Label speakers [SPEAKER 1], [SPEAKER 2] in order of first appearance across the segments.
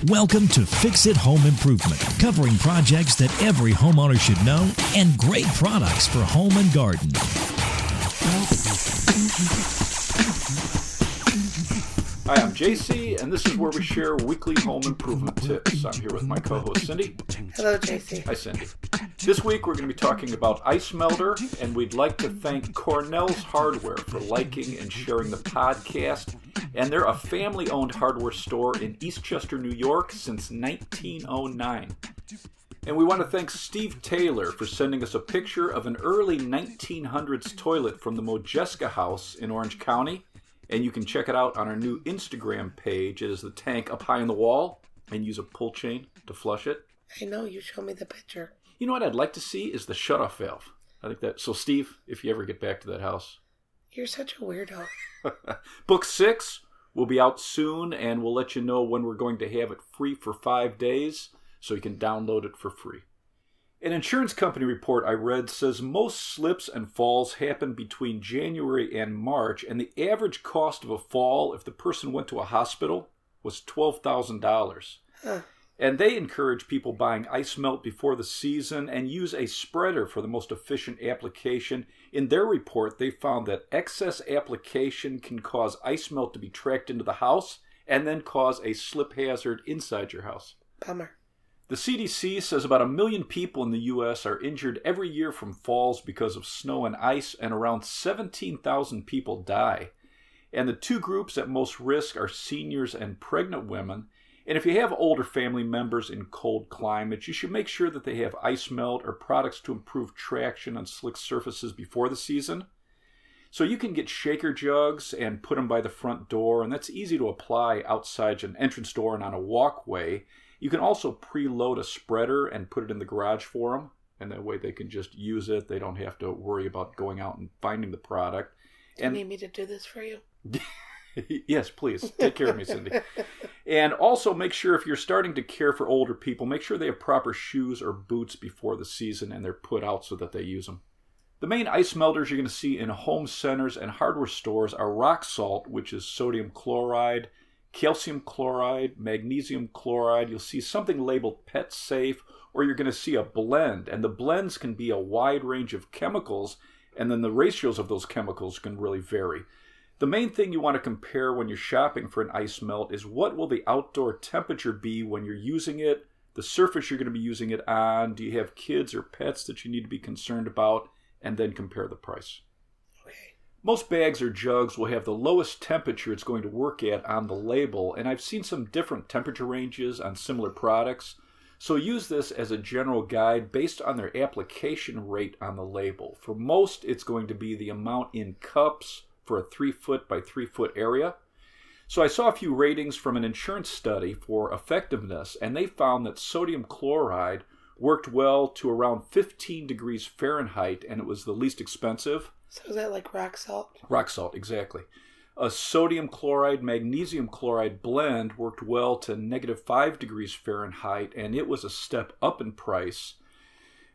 [SPEAKER 1] Welcome to Fix It Home Improvement, covering projects that every homeowner should know and great products for home and garden.
[SPEAKER 2] Hi, I'm JC, and this is where we share weekly home improvement tips. I'm here with my co-host, Cindy.
[SPEAKER 3] Hello, JC.
[SPEAKER 2] Hi, Cindy. This week, we're going to be talking about Ice Melter, and we'd like to thank Cornell's Hardware for liking and sharing the podcast. And they're a family-owned hardware store in Eastchester, New York since 1909. And we want to thank Steve Taylor for sending us a picture of an early 1900s toilet from the Modjeska House in Orange County. And you can check it out on our new Instagram page. It is the tank up high on the wall, and use a pull chain to flush it.
[SPEAKER 3] I know, you showed me the picture.
[SPEAKER 2] You know what I'd like to see is the shutoff valve. I think that. So, Steve, if you ever get back to that house.
[SPEAKER 3] You're such a weirdo.
[SPEAKER 2] Book 6 will be out soon, and we'll let you know when we're going to have it free for 5 days, so you can download it for free. An insurance company report I read says most slips and falls happen between January and March, and the average cost of a fall, if the person went to a hospital, was $12,000.
[SPEAKER 3] Huh.
[SPEAKER 2] And they encourage people buying ice melt before the season and use a spreader for the most efficient application. In their report, they found that excess application can cause ice melt to be tracked into the house and then cause a slip hazard inside your house.
[SPEAKER 3] Bummer.
[SPEAKER 2] The CDC says about 1 million people in the U.S. are injured every year from falls because of snow and ice, and around 17,000 people die. And the two groups at most risk are seniors and pregnant women. And if you have older family members in cold climates, you should make sure that they have ice melt or products to improve traction on slick surfaces before the season. So you can get shaker jugs and put them by the front door, and that's easy to apply outside an entrance door and on a walkway. You can also preload a spreader and put it in the garage for them, and that way they can just use it. They don't have to worry about going out and finding the product.
[SPEAKER 3] Do you need me to do this for you?
[SPEAKER 2] Yes, please. Take care of me, Cindy. And also make sure if you're starting to care for older people, make sure they have proper shoes or boots before the season and they're put out so that they use them. The main ice melters you're going to see in home centers and hardware stores are rock salt, which is sodium chloride, calcium chloride, magnesium chloride. You'll see something labeled pet safe, or you're going to see a blend. And the blends can be a wide range of chemicals, and then the ratios of those chemicals can really vary. The main thing you want to compare when you're shopping for an ice melt is what will the outdoor temperature be when you're using it, the surface you're going to be using it on, do you have kids or pets that you need to be concerned about, and then compare the price.
[SPEAKER 3] Okay.
[SPEAKER 2] Most bags or jugs will have the lowest temperature it's going to work at on the label, and I've seen some different temperature ranges on similar products. So use this as a general guide based on their application rate on the label. For most, it's going to be the amount in cups for a 3-foot by 3-foot area. So I saw a few ratings from an insurance study for effectiveness, and they found that sodium chloride worked well to around 15 degrees Fahrenheit, and it was the least expensive.
[SPEAKER 3] So is that like rock salt?
[SPEAKER 2] Rock salt, exactly. A sodium chloride, magnesium chloride blend worked well to -5 degrees Fahrenheit, and it was a step up in price.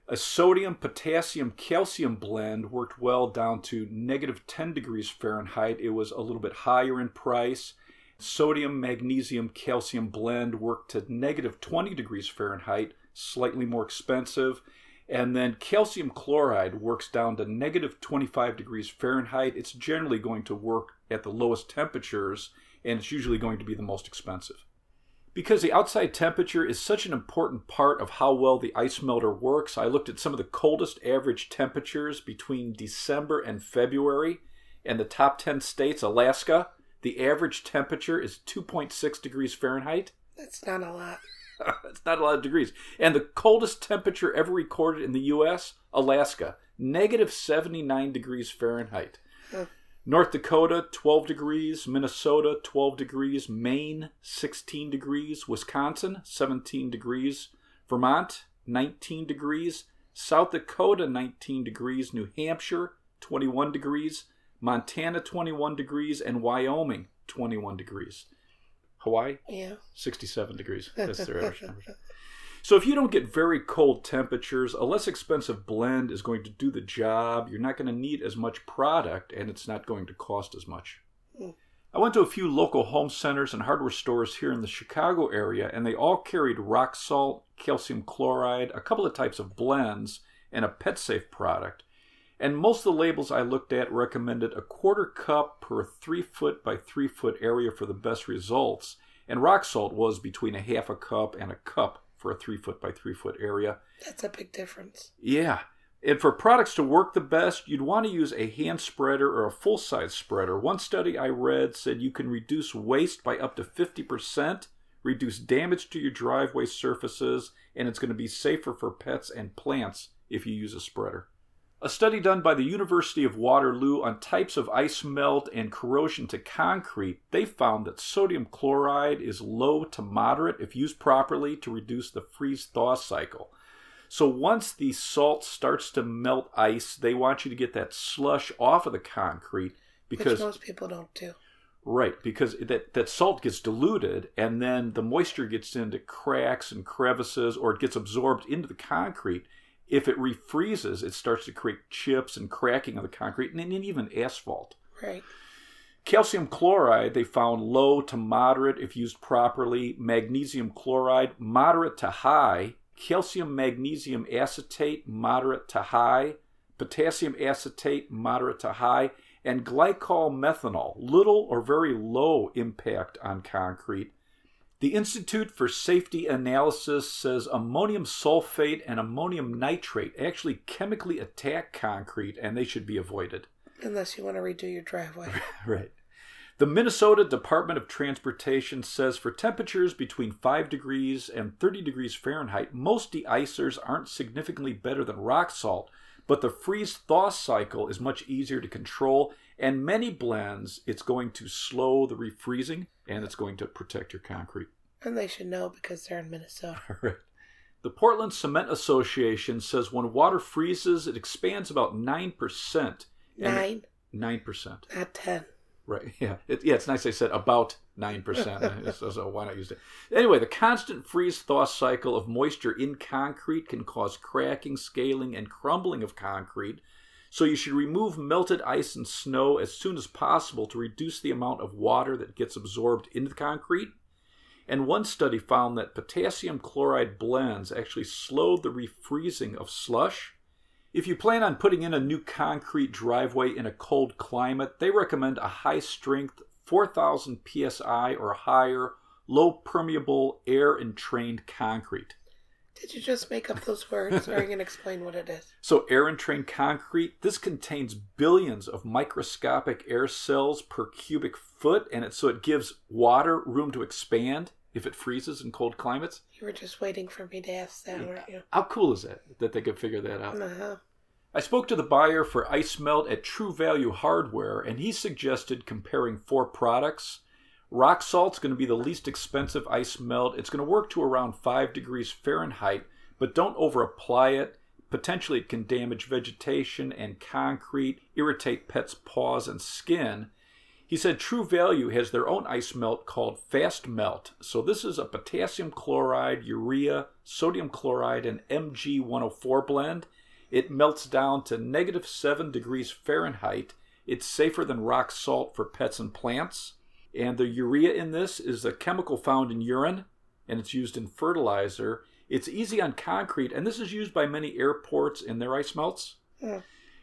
[SPEAKER 2] A sodium, potassium, calcium blend worked well down to -10 degrees Fahrenheit. It was a little bit higher in price. Sodium, magnesium, calcium blend worked to -20 degrees Fahrenheit, slightly more expensive. And then calcium chloride works down to -25 degrees Fahrenheit. It's generally going to work at the lowest temperatures, and it's usually going to be the most expensive. Because the outside temperature is such an important part of how well the ice melter works, I looked at some of the coldest average temperatures between December and February. And the top 10 states, Alaska, the average temperature is 2.6 degrees Fahrenheit.
[SPEAKER 3] That's not a lot.
[SPEAKER 2] It's not a lot of degrees. And the coldest temperature ever recorded in the U.S., Alaska, -79 degrees Fahrenheit.
[SPEAKER 3] Huh.
[SPEAKER 2] North Dakota, 12 degrees. Minnesota, 12 degrees. Maine, 16 degrees. Wisconsin, 17 degrees. Vermont, 19 degrees. South Dakota, 19 degrees. New Hampshire, 21 degrees. Montana, 21 degrees. And Wyoming, 21 degrees. Hawaii?
[SPEAKER 3] Yeah.
[SPEAKER 2] 67 degrees. That's their average temperature. So if you don't get very cold temperatures, a less expensive blend is going to do the job. You're not going to need as much product, and it's not going to cost as much. I went to a few local home centers and hardware stores here in the Chicago area, and they all carried rock salt, calcium chloride, a couple of types of blends, and a PetSafe product. And most of the labels I looked at recommended a 1/4 cup per 3 foot by 3 foot area for the best results. And rock salt was between a 1/2 cup and a cup for a 3 foot by 3 foot area.
[SPEAKER 3] That's a big difference.
[SPEAKER 2] Yeah. And for products to work the best, you'd want to use a hand spreader or a full-size spreader. One study I read said you can reduce waste by up to 50%, reduce damage to your driveway surfaces, and it's going to be safer for pets and plants if you use a spreader. A study done by the University of Waterloo on types of ice melt and corrosion to concrete, they found that sodium chloride is low to moderate if used properly to reduce the freeze-thaw cycle. So once the salt starts to melt ice, they want you to get that slush off of the concrete because
[SPEAKER 3] Which most people don't do.
[SPEAKER 2] Right, because that salt gets diluted and then the moisture gets into cracks and crevices or it gets absorbed into the concrete. If it refreezes, it starts to create chips and cracking of the concrete and even asphalt.
[SPEAKER 3] Right.
[SPEAKER 2] Calcium chloride, they found low to moderate if used properly. Magnesium chloride, moderate to high. Calcium magnesium acetate, moderate to high. Potassium acetate, moderate to high. And glycol methanol, little or very low impact on concrete. The Institute for Safety Analysis says ammonium sulfate and ammonium nitrate actually chemically attack concrete and they should be avoided.
[SPEAKER 3] Unless you want to redo your driveway.
[SPEAKER 2] Right. The Minnesota Department of Transportation says for temperatures between 5 degrees and 30 degrees Fahrenheit, most de-icers aren't significantly better than rock salt, but the freeze-thaw cycle is much easier to control, and many blends, it's going to slow the refreezing, and it's going to protect your concrete.
[SPEAKER 3] And they should know because they're in Minnesota.
[SPEAKER 2] Right. The Portland Cement Association says when water freezes, it expands about 9%. 9%.
[SPEAKER 3] Not 10.
[SPEAKER 2] Right, yeah. It's nice they said about 9%, so why not use it? Anyway, the constant freeze-thaw cycle of moisture in concrete can cause cracking, scaling, and crumbling of concrete, so you should remove melted ice and snow as soon as possible to reduce the amount of water that gets absorbed into the concrete. And one study found that potassium chloride blends actually slowed the refreezing of slush. If you plan on putting in a new concrete driveway in a cold climate, they recommend a high-strength 4,000 psi or higher, low-permeable, air-entrained concrete.
[SPEAKER 3] Did you just make up those words, or are you going to explain what it is?
[SPEAKER 2] So air-entrained concrete, this contains billions of microscopic air cells per cubic foot, and so it gives water room to expand if it freezes in cold climates.
[SPEAKER 3] You were just waiting for me to ask that, weren't you?
[SPEAKER 2] How cool is that they could figure that out?
[SPEAKER 3] Uh-huh.
[SPEAKER 2] I spoke to the buyer for Ice Melt at True Value Hardware, and he suggested comparing 4 products. Rock salt's going to be the least expensive ice melt. It's going to work to around 5 degrees Fahrenheit, but don't over-apply it. Potentially it can damage vegetation and concrete, irritate pets' paws and skin. He said True Value has their own ice melt called Fast Melt. So this is a potassium chloride, urea, sodium chloride, and Mg104 blend. It melts down to -7 degrees Fahrenheit. It's safer than rock salt for pets and plants. And the urea in this is a chemical found in urine, and it's used in fertilizer. It's easy on concrete, and this is used by many airports in their ice melts.
[SPEAKER 3] Yeah.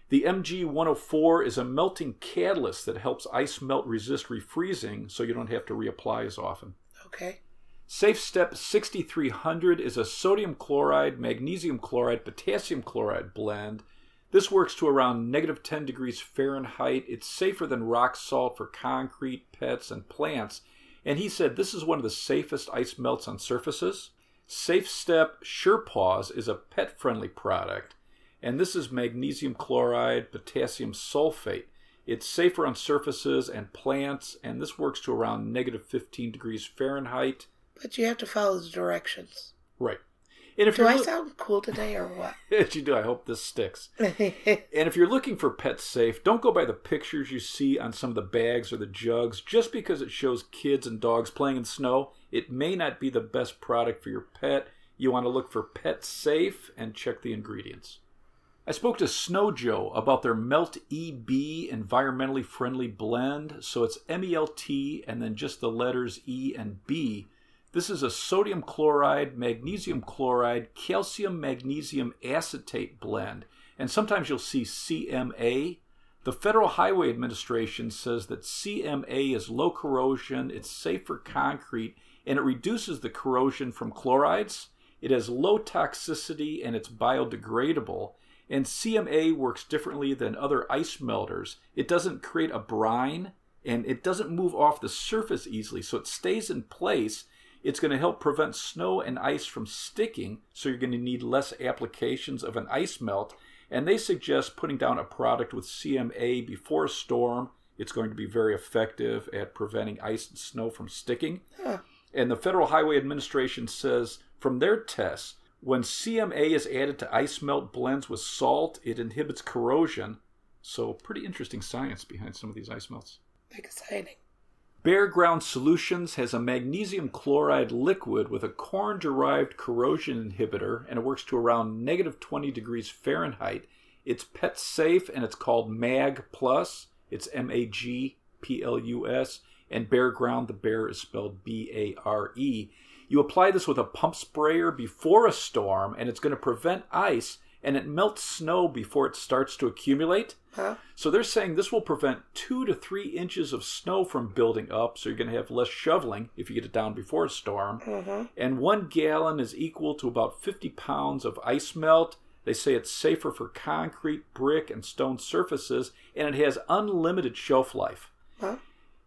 [SPEAKER 2] The Mg104 is a melting catalyst that helps ice melt resist refreezing, so you don't have to reapply as often.
[SPEAKER 3] Okay.
[SPEAKER 2] Safe Step 6300 is a sodium chloride, magnesium chloride, potassium chloride blend. This works to around -10 degrees Fahrenheit. It's safer than rock salt for concrete, pets, and plants. And he said this is one of the safest ice melts on surfaces. Safe Step SurePaws is a pet-friendly product. And this is magnesium chloride, potassium sulfate. It's safer on surfaces and plants, and this works to around -15 degrees Fahrenheit.
[SPEAKER 3] But you have to follow the directions.
[SPEAKER 2] Right. And if
[SPEAKER 3] Do
[SPEAKER 2] you're
[SPEAKER 3] I sound cool today or what?
[SPEAKER 2] Yes, you do. I hope this sticks. And if you're looking for Pet Safe, don't go by the pictures you see on some of the bags or the jugs. Just because it shows kids and dogs playing in snow, it may not be the best product for your pet. You want to look for Pet Safe and check the ingredients. I spoke to Snow Joe about their Melt EB environmentally friendly blend. So it's MELT and then just the letters E and B. This is a sodium chloride, magnesium chloride, calcium magnesium acetate blend. And sometimes you'll see CMA. The Federal Highway Administration says that CMA is low corrosion, it's safe for concrete, and it reduces the corrosion from chlorides. It has low toxicity and it's biodegradable. And CMA works differently than other ice melters. It doesn't create a brine and it doesn't move off the surface easily, so it stays in place. It's going to help prevent snow and ice from sticking, so you're going to need less applications of an ice melt. And they suggest putting down a product with CMA before a storm. It's going to be very effective at preventing ice and snow from sticking. And the Federal Highway Administration says from their tests, when CMA is added to ice melt blends with salt, it inhibits corrosion. So pretty interesting science behind some of these ice melts.
[SPEAKER 3] Exciting.
[SPEAKER 2] Bare Ground Solutions has a magnesium chloride liquid with a corn-derived corrosion inhibitor, and it works to around negative 20 degrees Fahrenheit. It's pet safe, and it's called MAG+. It's MAG+, and Bare Ground, the bear is spelled BARE. You apply this with a pump sprayer before a storm, and it's going to prevent ice, and it melts snow before it starts to accumulate. So they're saying this will prevent 2 to 3 inches of snow from building up, so you're going to have less shoveling if you get it down before a storm. And 1 gallon is equal to about 50 pounds of ice melt. They say it's safer for concrete, brick, and stone surfaces, and it has unlimited shelf life.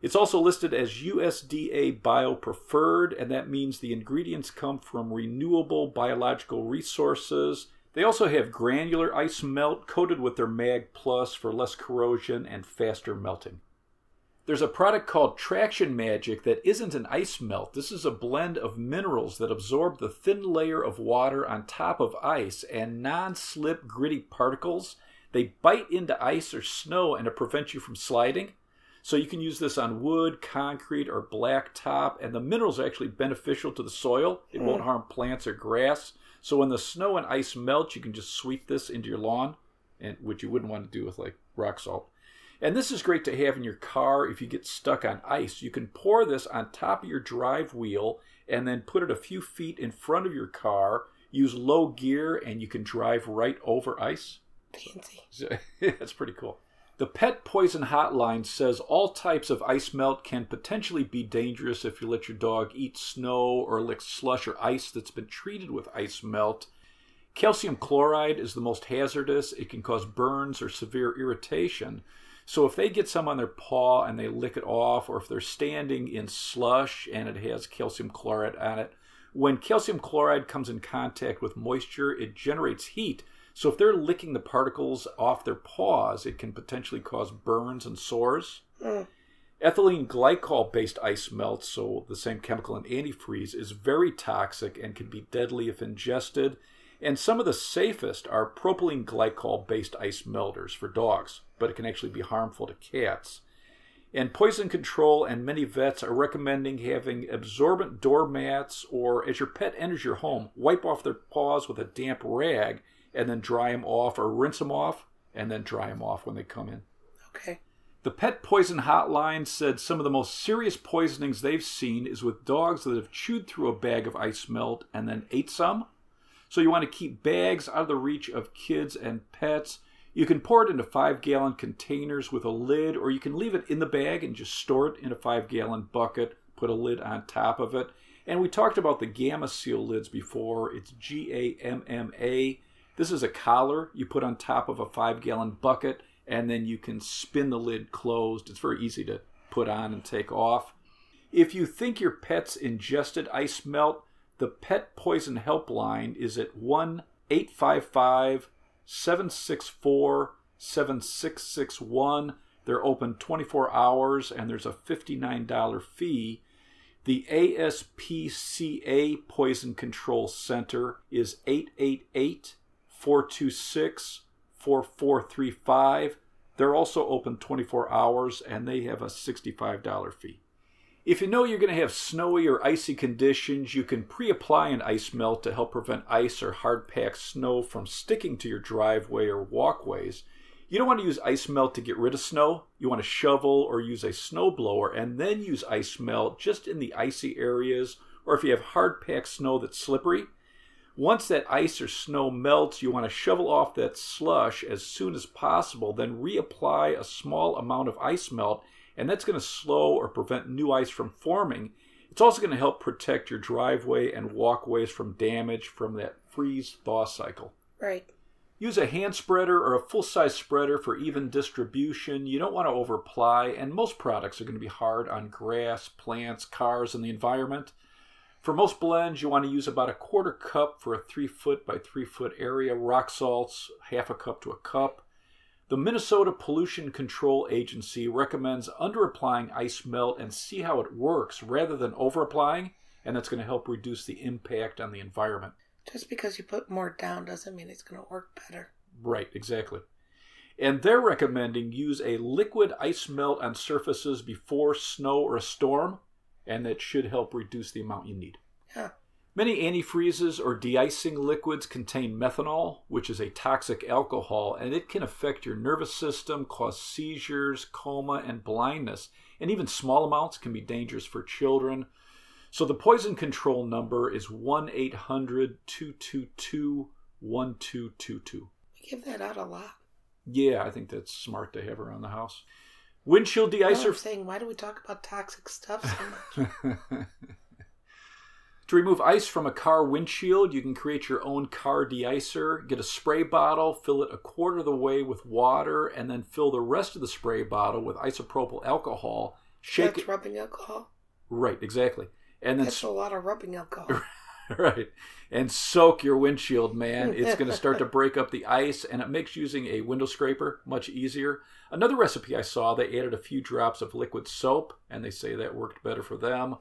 [SPEAKER 2] It's also listed as USDA Bio-Preferred, and that means the ingredients come from renewable biological resources. They also have granular ice melt coated with their MAG Plus for less corrosion and faster melting. There's a product called Traction Magic that isn't an ice melt. This is a blend of minerals that absorb the thin layer of water on top of ice and non-slip gritty particles. They bite into ice or snow and it prevents you from sliding. So you can use this on wood, concrete, or blacktop, and the minerals are actually beneficial to the soil. It won't harm plants or grass. So when the snow and ice melt, you can just sweep this into your lawn, and which you wouldn't want to do with like rock salt. And this is great to have in your car if you get stuck on ice. You can pour this on top of your drive wheel and then put it a few feet in front of your car. Use low gear and you can drive right over ice.
[SPEAKER 3] Fancy.
[SPEAKER 2] That's pretty cool. The Pet Poison Hotline says all types of ice melt can potentially be dangerous if you let your dog eat snow or lick slush or ice that's been treated with ice melt. Calcium chloride is the most hazardous. It can cause burns or severe irritation. So if they get some on their paw and they lick it off, or if they're standing in slush and it has calcium chloride on it, when calcium chloride comes in contact with moisture, it generates heat. So if they're licking the particles off their paws, it can potentially cause burns and sores. Ethylene glycol-based ice melt, so the same chemical in antifreeze, is very toxic and can be deadly if ingested. And some of the safest are propylene glycol-based ice melters for dogs, but it can actually be harmful to cats. And Poison Control and many vets are recommending having absorbent doormats, or as your pet enters your home, wipe off their paws with a damp rag and then dry them off, or rinse them off and then dry them off when they come in.
[SPEAKER 3] Okay.
[SPEAKER 2] The Pet Poison Hotline said some of the most serious poisonings they've seen is with dogs that have chewed through a bag of ice melt and then ate some. So you want to keep bags out of the reach of kids and pets. You can pour it into 5-gallon containers with a lid, or you can leave it in the bag and just store it in a 5-gallon bucket, put a lid on top of it. And we talked about the Gamma Seal lids before. It's GAMMA. This is a collar you put on top of a 5-gallon bucket, and then you can spin the lid closed. It's very easy to put on and take off. If you think your pet's ingested ice melt, the Pet Poison Helpline is at 1-855-764-7661. They're open 24 hours, and there's a $59 fee. The ASPCA Poison Control Center is 888-426-4435. They're also open 24 hours, and they have a $65 fee. If you know you're going to have snowy or icy conditions, you can pre-apply an ice melt to help prevent ice or hard-packed snow from sticking to your driveway or walkways. You don't want to use ice melt to get rid of snow. You want to shovel or use a snow blower and then use ice melt just in the icy areas, or if you have hard-packed snow that's slippery. Once that ice or snow melts, you want to shovel off that slush as soon as possible, then reapply a small amount of ice melt, and that's going to slow or prevent new ice from forming. It's also going to help protect your driveway and walkways from damage from that freeze-thaw cycle.
[SPEAKER 3] Right.
[SPEAKER 2] Use a hand spreader or a full-size spreader for even distribution. You don't want to over-apply, and most products are going to be hard on grass, plants, cars, and the environment. For most blends, you want to use about a 1/4 cup for a 3-foot by 3-foot area. Rock salts, 1/2 cup to a cup. The Minnesota Pollution Control Agency recommends under-applying ice melt and see how it works rather than over-applying, and that's going to help reduce the impact on the environment.
[SPEAKER 3] Just because you put more down doesn't mean it's going to work better.
[SPEAKER 2] Right, exactly. And they're recommending use a liquid ice melt on surfaces before snow or a storm, and that should help reduce the amount you need.
[SPEAKER 3] Huh.
[SPEAKER 2] Many antifreezes or de-icing liquids contain methanol, which is a toxic alcohol, and it can affect your nervous system, cause seizures, coma, and blindness. And even small amounts can be dangerous for children. So the poison control number is 1-800-222-1222.
[SPEAKER 3] We give that out a lot.
[SPEAKER 2] Yeah, I think that's smart to have around the house. Windshield
[SPEAKER 3] No,
[SPEAKER 2] de-icer.
[SPEAKER 3] I'm saying, why do we talk about toxic stuff so much?
[SPEAKER 2] To remove ice from a car windshield, you can create your own car de-icer. Get a spray bottle, fill it 1/4 of the way with water, and then fill the rest of the spray bottle with isopropyl alcohol. Shake
[SPEAKER 3] That's
[SPEAKER 2] it.
[SPEAKER 3] rubbing alcohol.
[SPEAKER 2] Right, exactly. And then
[SPEAKER 3] That's a lot of rubbing alcohol.
[SPEAKER 2] right, and soak your windshield, man. It's going to start to break up the ice, and it makes using a window scraper much easier. Another recipe I saw, they added a few drops of liquid soap, and they say that worked better for them.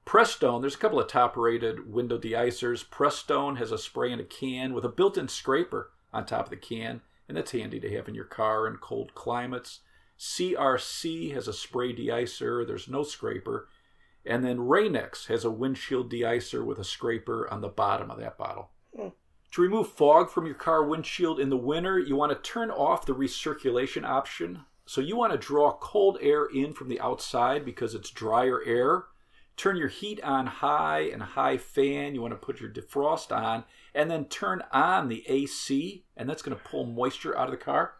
[SPEAKER 2] Prestone, there's a couple of top-rated window de-icers. Prestone has a spray in a can with a built-in scraper on top of the can, and that's handy to have in your car in cold climates. CRC has a spray de-icer. There's no scraper. And then Rain-X has a windshield de-icer with a scraper on the bottom of that bottle. To remove fog from your car windshield in the winter, you want to turn off the recirculation option. So you want to draw cold air in from the outside because it's drier air. Turn your heat on high and high fan. You want to put your defrost on and then turn on the AC, and that's going to pull moisture out of the car.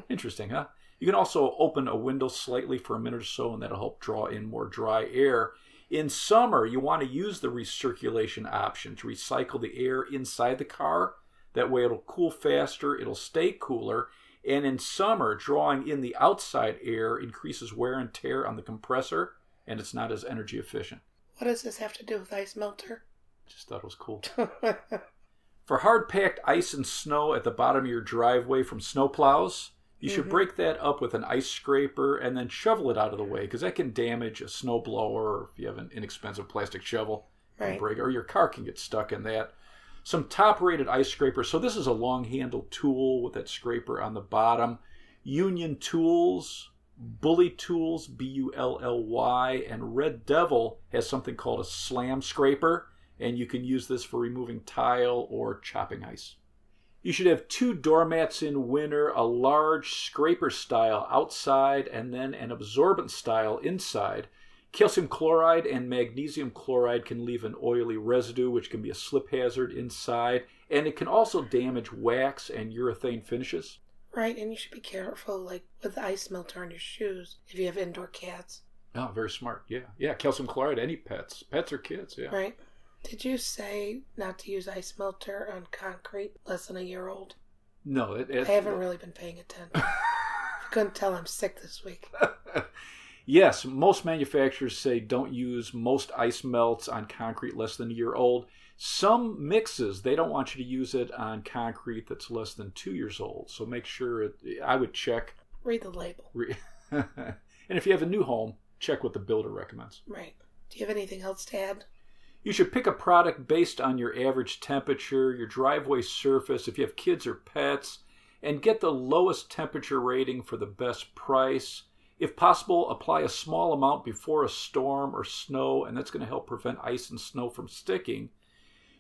[SPEAKER 2] Interesting, huh? You can also open a window slightly for a minute or so, and that'll help draw in more dry air. In summer, you want to use the recirculation option to recycle the air inside the car. That way it'll cool faster, it'll stay cooler, and in summer, drawing in the outside air increases wear and tear on the compressor, and it's not as energy efficient.
[SPEAKER 3] What does this have to do with ice melter?
[SPEAKER 2] Just thought it was cool. For hard-packed ice and snow at the bottom of your driveway from snowplows, you should break that up with an ice scraper and then shovel it out of the way, because that can damage a snowblower, or if you have an inexpensive plastic shovel,
[SPEAKER 3] Right.
[SPEAKER 2] break, or your car can get stuck in that. Some top-rated ice scrapers. So this is a long-handled tool with that scraper on the bottom. Union Tools, Bully Tools, Bully, and Red Devil has something called a slam scraper, and you can use this for removing tile or chopping ice. You should have 2 doormats in winter, a large scraper style outside and then an absorbent style inside. Calcium chloride and magnesium chloride can leave an oily residue, which can be a slip hazard inside, and it can also damage wax and urethane finishes.
[SPEAKER 3] Right, and you should be careful, like with the ice melter on your shoes, if you have indoor cats.
[SPEAKER 2] Oh, very smart. Yeah, calcium chloride, any pets or kids, yeah.
[SPEAKER 3] Right. Did you say not to use ice melter on concrete less than a year old?
[SPEAKER 2] No,
[SPEAKER 3] I haven't really been paying attention. If you couldn't tell, I'm sick this week.
[SPEAKER 2] Yes, most manufacturers say don't use most ice melts on concrete less than a year old. Some mixes, they don't want you to use it on concrete that's less than 2 years old. So make sure, I would check.
[SPEAKER 3] Read the label.
[SPEAKER 2] And if you have a new home, check what the builder recommends.
[SPEAKER 3] Right. Do you have anything else to add?
[SPEAKER 2] You should pick a product based on your average temperature, your driveway surface, if you have kids or pets, and get the lowest temperature rating for the best price. If possible, apply a small amount before a storm or snow, and that's going to help prevent ice and snow from sticking.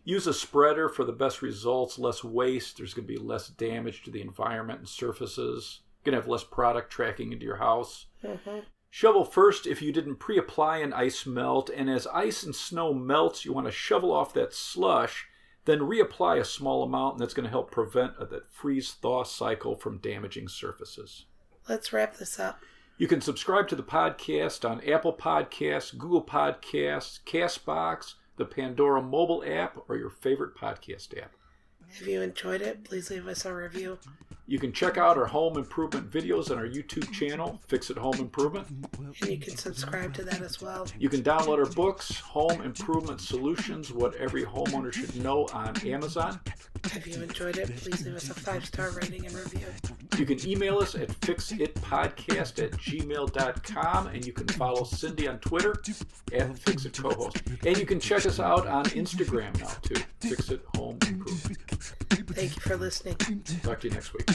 [SPEAKER 2] Use a spreader for the best results, less waste. There's going to be less damage to the environment and surfaces. You're going to have less product tracking into your house.
[SPEAKER 3] Mm-hmm.
[SPEAKER 2] Shovel first if you didn't pre-apply an ice melt, and as ice and snow melts, you want to shovel off that slush, then reapply a small amount, and that's going to help prevent that freeze-thaw cycle from damaging surfaces.
[SPEAKER 3] Let's wrap this up.
[SPEAKER 2] You can subscribe to the podcast on Apple Podcasts, Google Podcasts, CastBox, the Pandora mobile app, or your favorite podcast app.
[SPEAKER 3] If you enjoyed it, please leave us a review.
[SPEAKER 2] You can check out our home improvement videos on our YouTube channel, Fix It Home Improvement.
[SPEAKER 3] And you can subscribe to that as well.
[SPEAKER 2] You can download our books, Home Improvement Solutions, What Every Homeowner Should Know, on Amazon.
[SPEAKER 3] If you enjoyed it, please leave us a 5-star rating and review.
[SPEAKER 2] You can email us at fixitpodcast@gmail.com, and you can follow Cindy on Twitter at FixItCohost. And you can check us out on Instagram now too, Fix It Home Improvement.
[SPEAKER 3] Thank you for listening.
[SPEAKER 2] Talk to you next week.